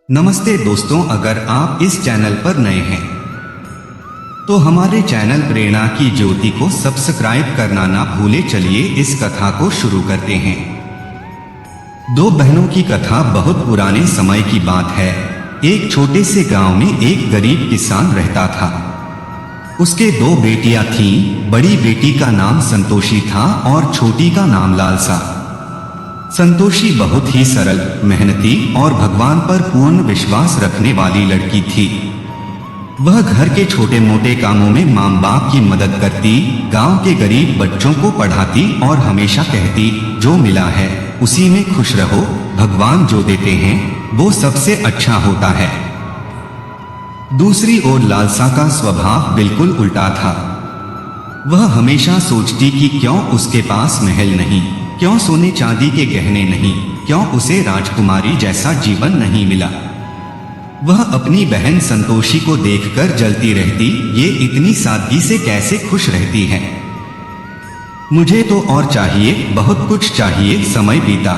नमस्ते दोस्तों, अगर आप इस चैनल पर नए हैं तो हमारे चैनल प्रेरणा की ज्योति को सब्सक्राइब करना ना भूले। चलिए इस कथा को शुरू करते हैं। दो बहनों की कथा बहुत पुराने समय की बात है। एक छोटे से गांव में एक गरीब किसान रहता था। उसके दो बेटियां थीं। बड़ी बेटी का नाम संतोषी था और छोटी का नाम लालसा। संतोषी बहुत ही सरल, मेहनती और भगवान पर पूर्ण विश्वास रखने वाली लड़की थी। वह घर के छोटे मोटे कामों में माँ बाप की मदद करती, गांव के गरीब बच्चों को पढ़ाती और हमेशा कहती, जो मिला है उसी में खुश रहो, भगवान जो देते हैं वो सबसे अच्छा होता है। दूसरी ओर लालसा का स्वभाव बिल्कुल उल्टा था। वह हमेशा सोचती कि क्यों उसके पास महल नहीं, क्यों सोने चांदी के गहने नहीं, क्यों उसे राजकुमारी जैसा जीवन नहीं मिला। वह अपनी बहन संतोषी को देखकर जलती रहती, ये इतनी सादगी से कैसे खुश रहती है। मुझे तो और चाहिए, बहुत कुछ चाहिए। समय बीता,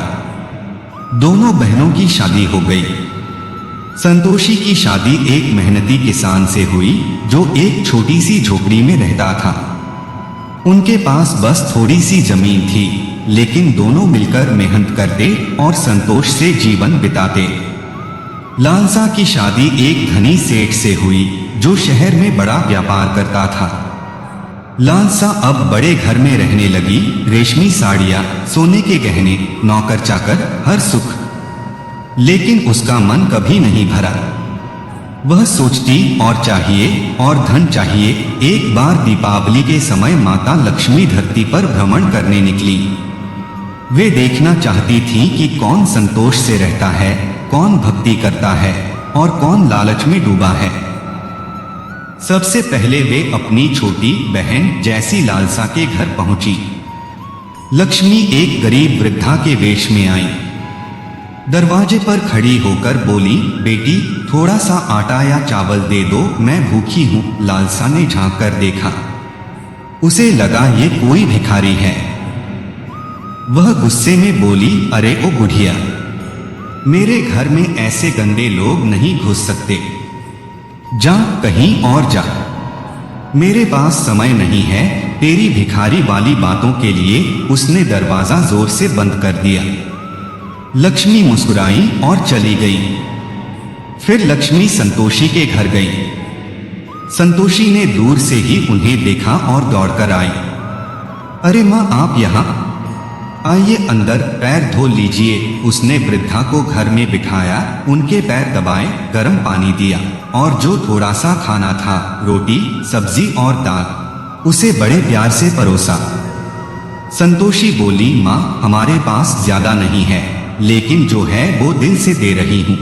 दोनों बहनों की शादी हो गई। संतोषी की शादी एक मेहनती किसान से हुई जो एक छोटी सी झोपड़ी में रहता था। उनके पास बस थोड़ी सी जमीन थी, लेकिन दोनों मिलकर मेहनत करते और संतोष से जीवन बिताते। लालसा की शादी एक धनी सेठ से हुई जो शहर में बड़ा व्यापार करता था। लालसा अब बड़े घर में रहने लगी। रेशमी साड़ियां, सोने के गहने, नौकर चाकर, हर सुख। लेकिन उसका मन कभी नहीं भरा। वह सोचती और चाहिए और धन चाहिए। एक बार दीपावली के समय माता लक्ष्मी धरती पर भ्रमण करने निकली। वे देखना चाहती थीं कि कौन संतोष से रहता है, कौन भक्ति करता है और कौन लालच में डूबा है। सबसे पहले वे अपनी छोटी बहन जैसी लालसा के घर पहुंची। लक्ष्मी एक गरीब वृद्धा के वेश में आई। दरवाजे पर खड़ी होकर बोली, बेटी थोड़ा सा आटा या चावल दे दो, मैं भूखी हूं। लालसा ने झांक कर देखा। उसे लगा ये कोई भिखारी है। वह गुस्से में बोली, अरे ओ बुढ़िया, मेरे घर में ऐसे गंदे लोग नहीं घुस सकते। जा कहीं और जा, मेरे पास समय नहीं है तेरी भिखारी वाली बातों के लिए। उसने दरवाजा जोर से बंद कर दिया। लक्ष्मी मुस्कुराई और चली गई। फिर लक्ष्मी संतोषी के घर गई। संतोषी ने दूर से ही उन्हें देखा और दौड़कर आई। अरे माँ, आप यहाँ आइए, अंदर, पैर धो लीजिए। उसने वृद्धा को घर में बिठाया, उनके पैर दबाए, गर्म पानी दिया और जो थोड़ा सा खाना था, रोटी, सब्जी और दाल, उसे बड़े प्यार से परोसा। संतोषी बोली, माँ हमारे पास ज्यादा नहीं है, लेकिन जो है वो दिल से दे रही हूँ।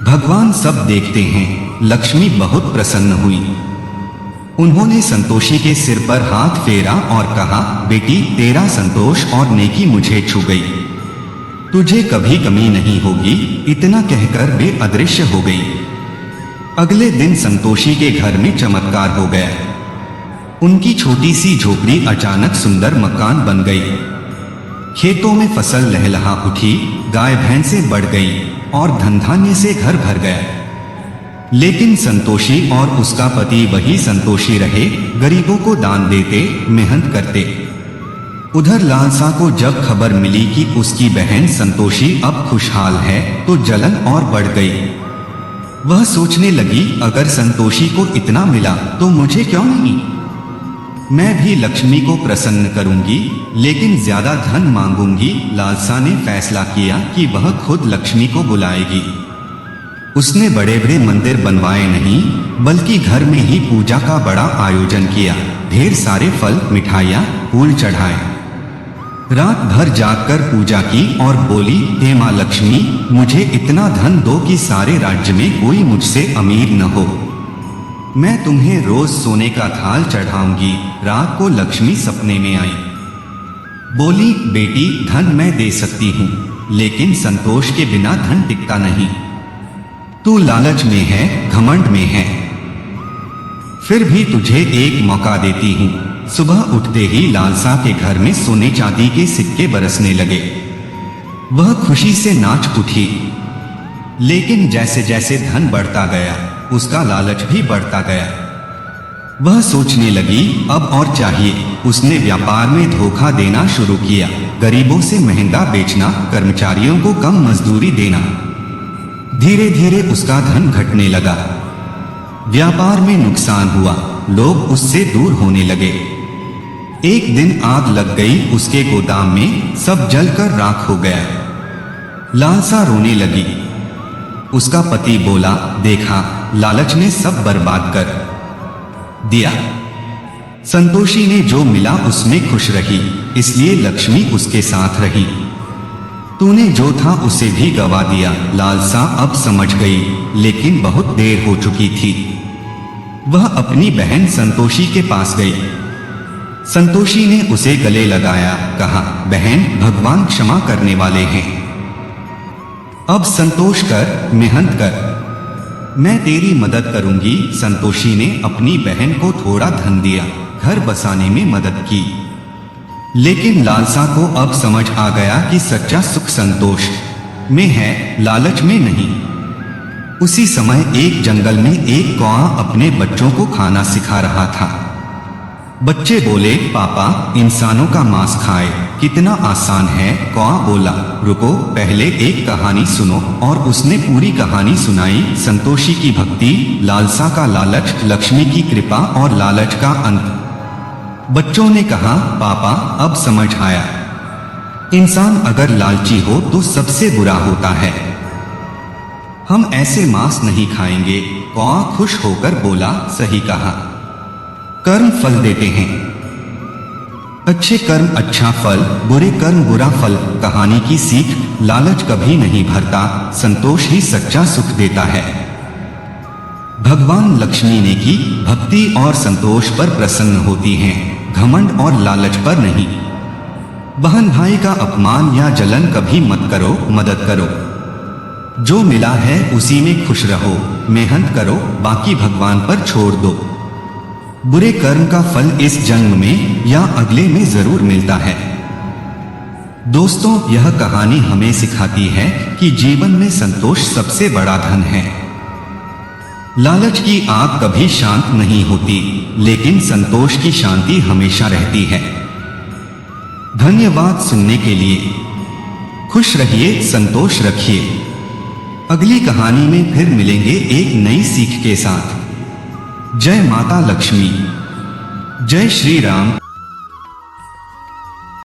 भगवान सब देखते हैं। लक्ष्मी बहुत प्रसन्न हुई। उन्होंने संतोषी के सिर पर हाथ फेरा और कहा, बेटी तेरा संतोष और नेकी मुझे छू गई, तुझे कभी कमी नहीं होगी। इतना कहकर वे अदृश्य हो गई। अगले दिन संतोषी के घर में चमत्कार हो गया। उनकी छोटी सी झोपड़ी अचानक सुंदर मकान बन गई। खेतों में फसल लहलहा उठी, गाय भैंसें बढ़ गई और धन धान्य से घर भर गया। लेकिन संतोषी और उसका पति वही संतोषी रहे, गरीबों को दान देते, मेहनत करते। उधर लालसा को जब खबर मिली कि उसकी बहन संतोषी अब खुशहाल है तो जलन और बढ़ गई। वह सोचने लगी, अगर संतोषी को इतना मिला तो मुझे क्यों नहीं। मैं भी लक्ष्मी को प्रसन्न करूंगी, लेकिन ज्यादा धन मांगूंगी। लालसा ने फैसला किया कि वह खुद लक्ष्मी को बुलाएगी। उसने बड़े बड़े मंदिर बनवाए नहीं, बल्कि घर में ही पूजा का बड़ा आयोजन किया। ढेर सारे फल, मिठाइयाँ, फूल चढ़ाए। रात भर जागकर पूजा की और बोली, हे माँ लक्ष्मी, मुझे इतना धन दो कि सारे राज्य में कोई मुझसे अमीर न हो। मैं तुम्हें रोज सोने का थाल चढ़ाऊंगी। रात को लक्ष्मी सपने में आई। बोली, बेटी धन मैं दे सकती हूँ, लेकिन संतोष के बिना धन टिकता नहीं। तू लालच में है, घमंड में है। फिर भी तुझे एक मौका देती हूँ। सुबह उठते ही लालसा के घर में सोने चांदी के सिक्के बरसने लगे। वह खुशी से नाच उठी। लेकिन जैसे जैसे धन बढ़ता गया उसका लालच भी बढ़ता गया। वह सोचने लगी अब और चाहिए। उसने व्यापार में धोखा देना शुरू किया, गरीबों से महंगा बेचना, कर्मचारियों को कम मजदूरी देना। धीरे धीरे उसका धन घटने लगा, व्यापार में नुकसान हुआ, लोग उससे दूर होने लगे। एक दिन आग लग गई उसके गोदाम में, सब जलकर राख हो गया। लालसा रोने लगी। उसका पति बोला, देखा लालच ने सब बर्बाद कर दिया। संतोषी ने जो मिला उसमें खुश रही, इसलिए लक्ष्मी उसके साथ रही। तूने जो था उसे भी गवा दिया। लालसा अब समझ गई, लेकिन बहुत देर हो चुकी थी। वह अपनी बहन संतोषी के पास गई। संतोषी ने उसे गले लगाया, कहा, बहन भगवान क्षमा करने वाले हैं, अब संतोष कर, मेहनत कर, मैं तेरी मदद करूंगी। संतोषी ने अपनी बहन को थोड़ा धन दिया, घर बसाने में मदद की। लेकिन लालसा को अब समझ आ गया कि सच्चा सुख संतोष में है, लालच में नहीं। उसी समय एक जंगल में एक कौआ अपने बच्चों को खाना सिखा रहा था। बच्चे बोले, पापा इंसानों का मांस खाए, कितना आसान है। कौआ बोला, रुको पहले एक कहानी सुनो। और उसने पूरी कहानी सुनाई। संतोषी की भक्ति, लालसा का लालच, लक्ष्मी की कृपा और लालच का अंत। बच्चों ने कहा, पापा अब समझ आया, इंसान अगर लालची हो तो सबसे बुरा होता है, हम ऐसे मांस नहीं खाएंगे। कौआ खुश होकर बोला, सही कहा, कर्म फल देते हैं, अच्छे कर्म अच्छा फल, बुरे कर्म बुरा फल। कहानी की सीख, लालच कभी नहीं भरता, संतोष ही सच्चा सुख देता है। भगवान लक्ष्मी ने की भक्ति और संतोष पर प्रसन्न होती हैं, घमंड और लालच पर नहीं। बहन भाई का अपमान या जलन कभी मत करो, मदद करो, जो मिला है उसी में खुश रहो, मेहनत करो, बाकी भगवान पर छोड़ दो। बुरे कर्म का फल इस जन्म में या अगले में जरूर मिलता है। दोस्तों, यह कहानी हमें सिखाती है कि जीवन में संतोष सबसे बड़ा धन है। लालच की आग कभी शांत नहीं होती, लेकिन संतोष की शांति हमेशा रहती है। धन्यवाद सुनने के लिए। खुश रहिए, संतोष रखिए। अगली कहानी में फिर मिलेंगे एक नई सीख के साथ। जय माता लक्ष्मी, जय श्री राम।